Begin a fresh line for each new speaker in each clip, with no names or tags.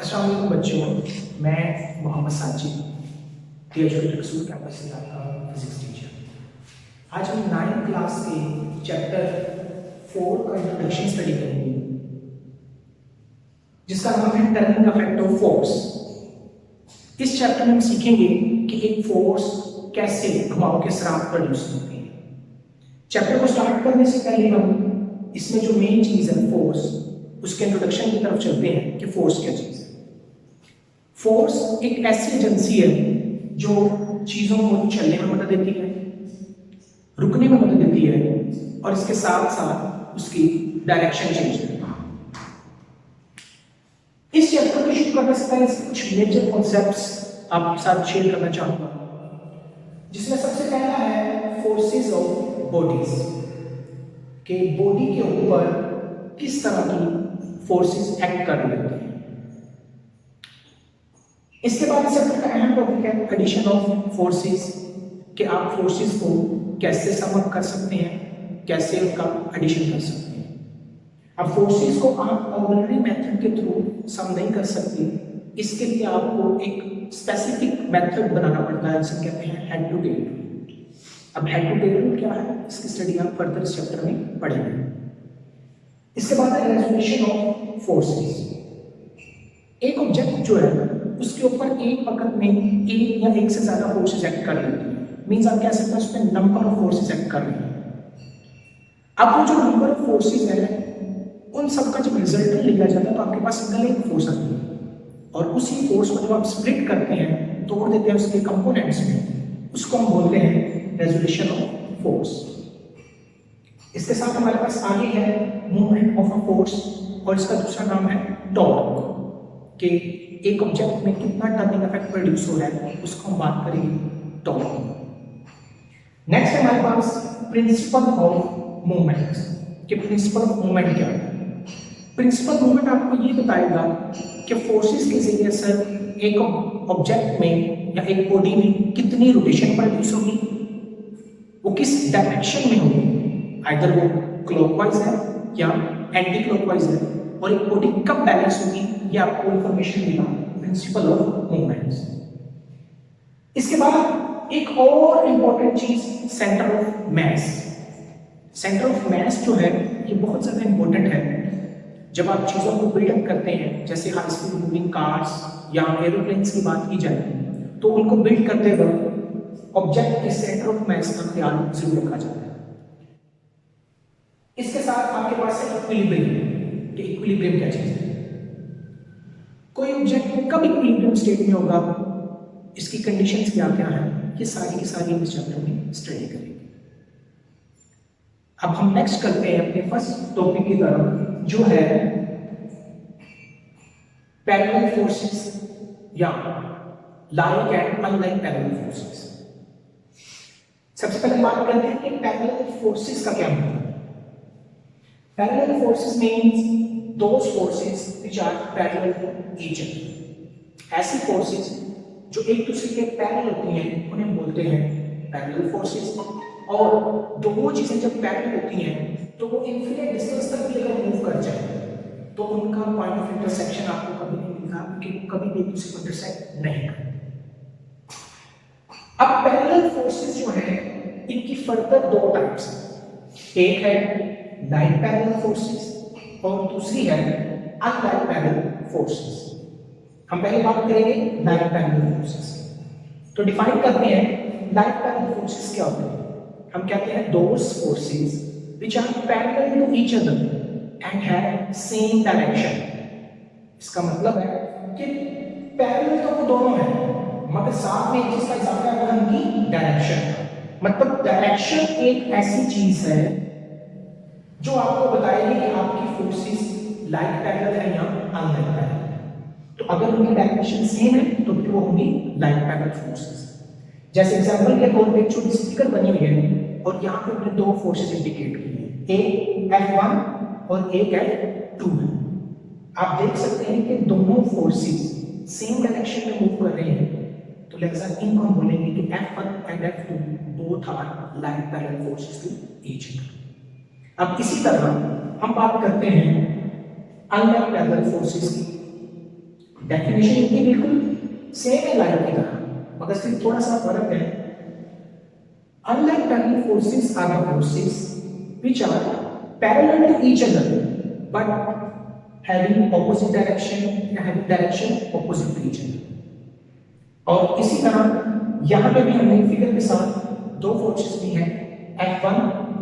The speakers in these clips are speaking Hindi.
अस्सलाम वालेकुम बच्चों, मैं मोहम्मद साजिद टीएचयू कैंपस से आपका फिजिक्स टीचर। आज हम 9th क्लास के चैप्टर 4 का इंट्रोडक्शन स्टडी करेंगे, जिसका नाम है टर्निंग इफेक्ट ऑफ फोर्स। इस चैप्टर में हम सीखेंगे कि एक फोर्स कैसे घुमाव के सराफ प्रोड्यूस होती है। चैप्टर को स्टार्ट करने से पहले हम इसमें जो मेन चीज है फोर्स, उसके इंट्रोडक्शन की तरफ चलते हैं कि फोर्स क्या चीज है। फोर्स एक ऐसी एजेंसी है जो चीजों को चलने में मदद देती है, रुकने में मदद देती है और इसके साथ साथ उसकी डायरेक्शन चेंज करती है। इस चैप्टर को शुरू करने से पहले कुछ मेजर कॉन्सेप्ट्स आपके साथ शेयर करना चाहूंगा, जिसमें सबसे पहला है फोर्सेस ऑफ बॉडीज, कि बॉडी के ऊपर किस तरह की फोर्सेस एक्ट कर रही होती हैं। इसके बाद इस चैप्टर का अहम टॉपिक है एडिशन ऑफ फोर्सेस, कि आप फोर्सेस को कैसे सम अप कर सकते हैं, कैसे उनका एडिशन कर सकते हैं। अब फोर्सेस को आप ऑर्डिनरी मेथड के थ्रू सम नहीं कर सकते, इसके लिए आपको एक स्पेसिफिक मेथड बनाना पड़ता है, जिसे कहते हैं हेड टू टेल रूल। अब हेड टू टेल रूल क्या है, इसकी स्टडी आप फर्दर इस चैप्टर में पढ़ेंगे। इसके बाद है रेजोल्यूशन ऑफ फोर्सेस। एक ऑब्जेक्ट जो है उसके ऊपर एक वक्त में एक या एक से ज्यादा फोर्सेस एक्ट कर रही है, मींस आप कह सकते हैं उसमें नंबर ऑफ फोर्सेस एक्ट कर रही है। अब वो जो नंबर ऑफ फोर्सेस है उन सब का जब रिजल्ट लिया जाता है तो आपके पास सिंगल एक फोर्स आती है, और उसी फोर्स को जब आप स्प्लिट करते हैं, तोड़ देते हैं उसके कंपोनेंट्स में, उसको हम बोलते हैं रेजोल्यूशन ऑफ फोर्स। इसके साथ हमारे पास आगे है मूवमेंट ऑफ अ फोर्स, और इसका दूसरा नाम है टॉर्क, कि एक ऑब्जेक्ट में कितना टर्निंग इफेक्ट प्रोड्यूस हो रहा है, उसको हम बात करेंगे टॉर्क। नेक्स्ट है हमारे पास प्रिंसिपल ऑफ मूवमेंट, कि प्रिंसिपल ऑफ मूवमेंट क्या है। प्रिंसिपल मूवमेंट आपको ये बताएगा कि फोर्सेस के जरिए सर एक ऑब्जेक्ट में या एक बॉडी में कितनी रोटेशन प्रोड्यूस होगी, वो किस डायरेक्शन में होगी, आइदर वो क्लॉकवाइज है या एंटी क्लॉकवाइज है, और एक बॉडी कब बैलेंस होगी, ये आपको इंफॉर्मेशन देगा प्रिंसिपल ऑफ मूवमेंट्स। इसके बाद एक और इंपॉर्टेंट चीज centre of mass. Centre of mass जो है ये बहुत ज्यादा इंपॉर्टेंट है। जब आप चीजों को बिल्डअप करते हैं, जैसे हाई स्पीड मूविंग कार्स या एरोप्लेन्स की बात की जाए, तो उनको बिल्ड करते वक्त ऑब्जेक्ट के सेंटर ऑफ मास का ख्याल जरूर रखा जाता है। इसके साथ आपके पास है इक्विलिब्रियम, कि इक्विलिब्रियम क्या चीज है। कोई ऑब्जेक्ट कब इक्विलिब्रियम स्टेट में होगा, इसकी कंडीशंस क्या क्या है, ये सारी की सारी हम इस चैप्टर में स्टडी करेंगे। अब हम नेक्स्ट करते हैं अपने फर्स्ट टॉपिक की तरफ, जो है पैरेलल फोर्सेस या like and unlike parallel forces. सबसे पहले बात करते हैं कि पैरेलल फोर्सेस का क्या मतलब है। Parallel forces means those forces which are parallel to each other। ऐसी फोर्सेस जो एक दूसरे के पैरेलल होती हैं उन्हें बोलते हैं पैरेलल फोर्सेस। और दो चीजें जब पैरेलल होती हैं तो वो इनफिनिट डिस्टेंस तक भी अगर मूव कर जाए तो उनका पॉइंट ऑफ इंटरसेक्शन आपको कभी नहीं मिलता, क्योंकि वो कभी भी एक दूसरे को इंटरसेक्ट नहीं करते। अब पैरेलल फोर्सेस जो है इनकी फर्दर दो टाइप्स हैं, एक है लाइक पैरेलल फोर्सेस और दूसरी है अनलाइक पैरेलल फोर्सेस। हम पहले बात करेंगे लाइक पैरेलल फोर्सेस। तो डिफाइन करते हैं लाइक पैरेलल फोर्सेस क्या होते हैं। हम कहते हैं those forces which are parallel to each other and have same direction. इसका मतलब है कि पैरेलल तो वो दोनों हैं, मगर साथ में एक चीज का इजाफा है, उनकी डायरेक्शन। मतलब डायरेक्शन एक ऐसी चीज है जो आपको बताएगी कि आपकी फोर्सेस लाइक पैरेलल है या अनलाइक पैरेलल है। तो अगर उनकी डायरेक्शन सेम है तो फिर वो होंगी लाइक पैरेलल फोर्सेस। जैसे एग्जांपल के तौर पे एक छोटी सी फिगर बनी हुई है और यहाँ पे हमने दो फोर्सेस इंडिकेट की है, एक F1 और एक F2 है। आप देख सकते हैं कि दोनों फोर्सेस सेम डायरेक्शन में मूव कर रहे हैं, तो लिहाजा इनको हम बोलेंगे कि F1 and F2 both are like parallel forces to each other. अब इसी तरह हम बात करते हैं अनलाइक पैरेलल फोर्सेस की। डेफिनेशन इनकी बिल्कुल सेम है लाइट की तरह, मगर सिर्फ थोड़ा सा फर्क है। Unlike tugging forces are the forces which are parallel to each other but having opposite direction या having direction opposite to each other। और इसी तरह यहाँ पे भी हमने फिगर के साथ दो फोर्सेस दी हैं, F1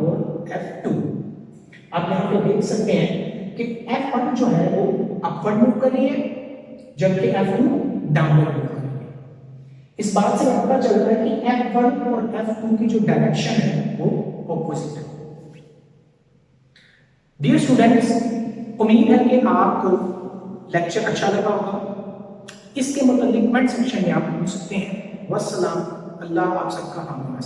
और F2। आप यहाँ पे देख सकते हैं कि F1 जो है वो अपवर्ड मूव कर रही है, जबकि F2 डाउनवर्ड मूव कर रही है। इस बात से पता चलता है कि F1 और F2 की जो डायरेक्शन है वो ऑपोजिट है। डियर स्टूडेंट्स, उम्मीद है कि आपको लेक्चर अच्छा लगा होगा। इसके मुताबिक कमेंट सेक्शन में आप पूछ सकते हैं। वस्सलाम, अल्लाह आप सबका हम